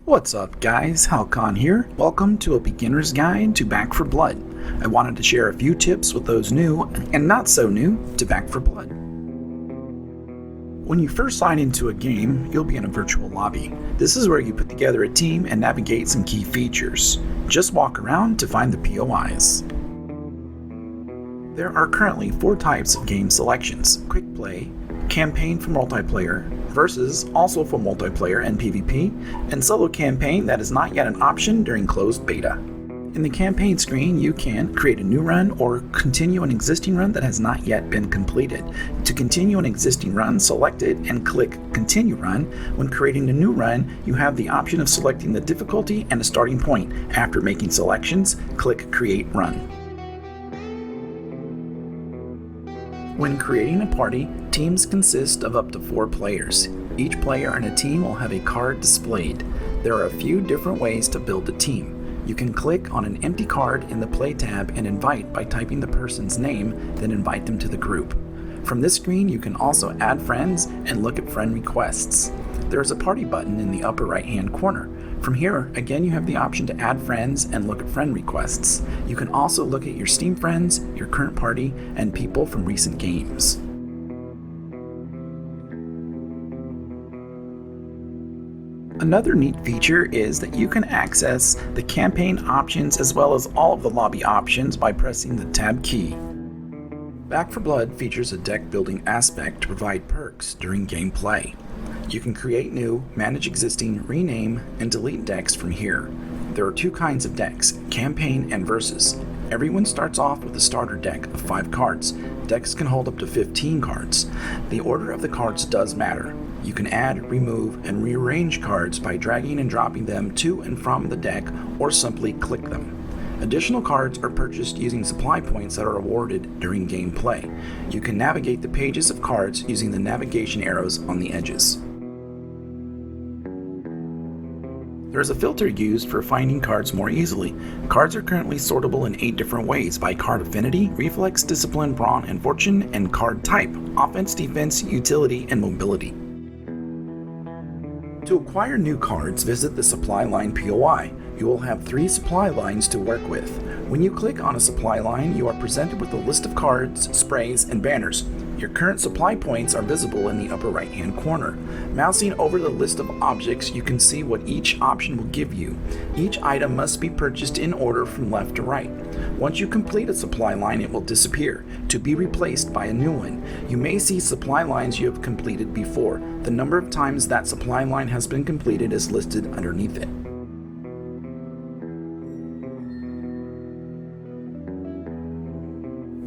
What's up guys, Halcon here. Welcome to a beginner's guide to Back4Blood. I wanted to share a few tips with those new and not so new to Back4Blood. When you first sign into a game, you'll be in a virtual lobby. This is where you put together a team and navigate some key features. Just walk around to find the POIs. There are currently 4 types of game selections: Quick Play, Campaign for multiplayer, Versus, also for multiplayer and PvP, and Solo Campaign that is not yet an option during closed beta. In the campaign screen, you can create a new run or continue an existing run that has not yet been completed. To continue an existing run, select it and click Continue Run. When creating a new run, you have the option of selecting the difficulty and a starting point. After making selections, click Create Run. When creating a party, teams consist of up to 4 players. Each player in a team will have a card displayed. There are a few different ways to build a team. You can click on an empty card in the Play tab and invite by typing the person's name, then invite them to the group. From this screen, you can also add friends and look at friend requests. There is a party button in the upper right-hand corner. From here, again, you have the option to add friends and look at friend requests. You can also look at your Steam friends, your current party, and people from recent games. Another neat feature is that you can access the campaign options as well as all of the lobby options by pressing the Tab key. Back4Blood features a deck building aspect to provide perks during gameplay. You can create new, manage existing, rename, and delete decks from here. There are 2 kinds of decks, Campaign and Versus. Everyone starts off with a starter deck of 5 cards. Decks can hold up to 15 cards. The order of the cards does matter. You can add, remove, and rearrange cards by dragging and dropping them to and from the deck or simply click them. Additional cards are purchased using supply points that are awarded during gameplay. You can navigate the pages of cards using the navigation arrows on the edges. There is a filter used for finding cards more easily. Cards are currently sortable in 8 different ways by card affinity, reflex, discipline, brawn, and fortune, and card type: offense, defense, utility, and mobility. To acquire new cards, visit the supply line POI. You will have 3 supply lines to work with. When you click on a supply line, you are presented with a list of cards, sprays, and banners. Your current supply points are visible in the upper right-hand corner. Mousing over the list of objects, you can see what each option will give you. Each item must be purchased in order from left to right. Once you complete a supply line, it will disappear, to be replaced by a new one. You may see supply lines you have completed before. The number of times that supply line has been completed is listed underneath it.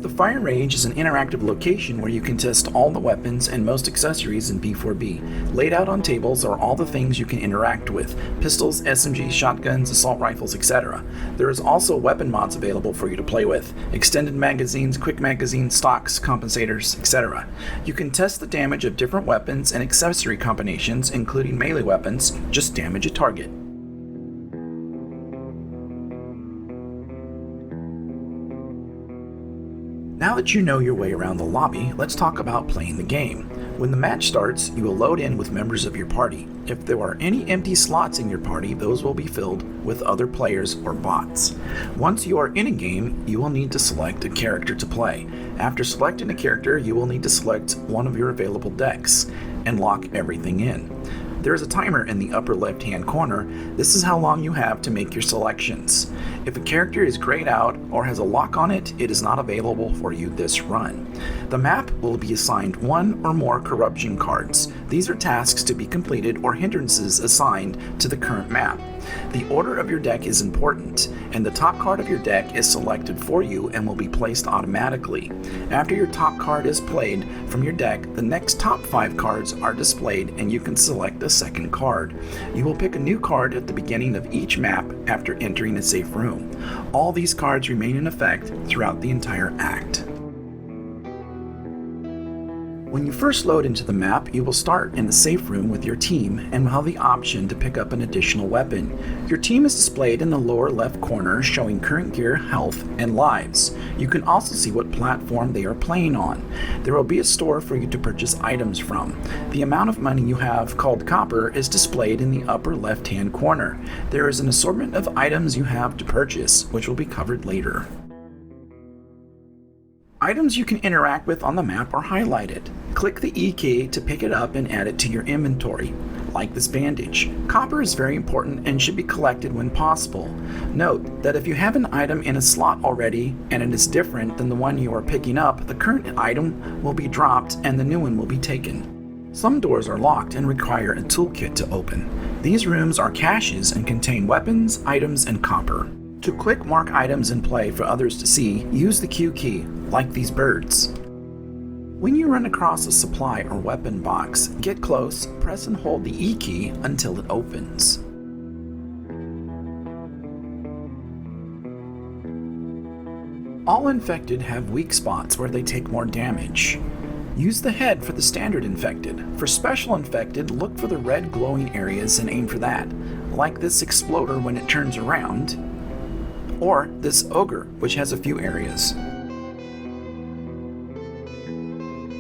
The firing range is an interactive location where you can test all the weapons and most accessories in B4B. Laid out on tables are all the things you can interact with: pistols, SMGs, shotguns, assault rifles, etc. There is also weapon mods available for you to play with: extended magazines, quick magazines, stocks, compensators, etc. You can test the damage of different weapons and accessory combinations, including melee weapons. Just damage a target. Now that you know your way around the lobby, let's talk about playing the game. When the match starts, you will load in with members of your party. If there are any empty slots in your party, those will be filled with other players or bots. Once you are in a game, you will need to select a character to play. After selecting a character, you will need to select one of your available decks and lock everything in. There is a timer in the upper left-hand corner. This is how long you have to make your selections. If a character is grayed out or has a lock on it, it is not available for you this run. The map will be assigned 1 or more corruption cards. These are tasks to be completed or hindrances assigned to the current map. The order of your deck is important, and the top card of your deck is selected for you and will be placed automatically. After your top card is played from your deck, the next top 5 cards are displayed and you can select a second card. You will pick a new card at the beginning of each map after entering a safe room. All these cards remain in effect throughout the entire act. When you first load into the map, you will start in the safe room with your team and will have the option to pick up an additional weapon. Your team is displayed in the lower left corner, showing current gear, health, and lives. You can also see what platform they are playing on. There will be a store for you to purchase items from. The amount of money you have, called copper, is displayed in the upper left-hand corner. There is an assortment of items you have to purchase, which will be covered later. Items you can interact with on the map are highlighted. Click the E key to pick it up and add it to your inventory, like this bandage. Copper is very important and should be collected when possible. Note that if you have an item in a slot already and it is different than the one you are picking up, the current item will be dropped and the new one will be taken. Some doors are locked and require a toolkit to open. These rooms are caches and contain weapons, items, and copper. To quick mark items in play for others to see, use the Q key, like these birds. When you run across a supply or weapon box, get close, press and hold the E key until it opens. All infected have weak spots where they take more damage. Use the head for the standard infected. For special infected, look for the red glowing areas and aim for that, like this exploder when it turns around, or this ogre, which has a few areas.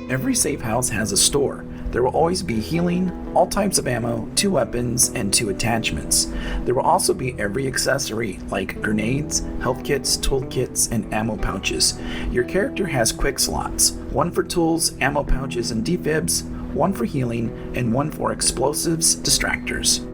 Every safe house has a store. There will always be healing, all types of ammo, 2 weapons, and 2 attachments. There will also be every accessory, like grenades, health kits, toolkits, and ammo pouches. Your character has quick slots, 1 for tools, ammo pouches, and defibs, 1 for healing, and 1 for explosives, distractors.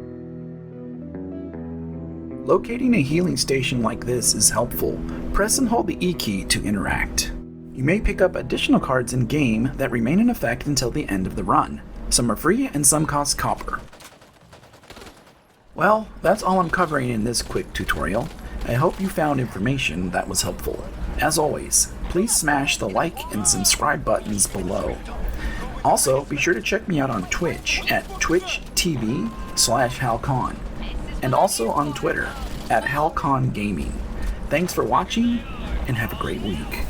Locating a healing station like this is helpful. Press and hold the E key to interact. You may pick up additional cards in-game that remain in effect until the end of the run. Some are free and some cost copper. Well, that's all I'm covering in this quick tutorial. I hope you found information that was helpful. As always, please smash the like and subscribe buttons below. Also, be sure to check me out on Twitch at twitch.tv/HalCon and also on Twitter at HalConGaming. Thanks for watching and have a great week.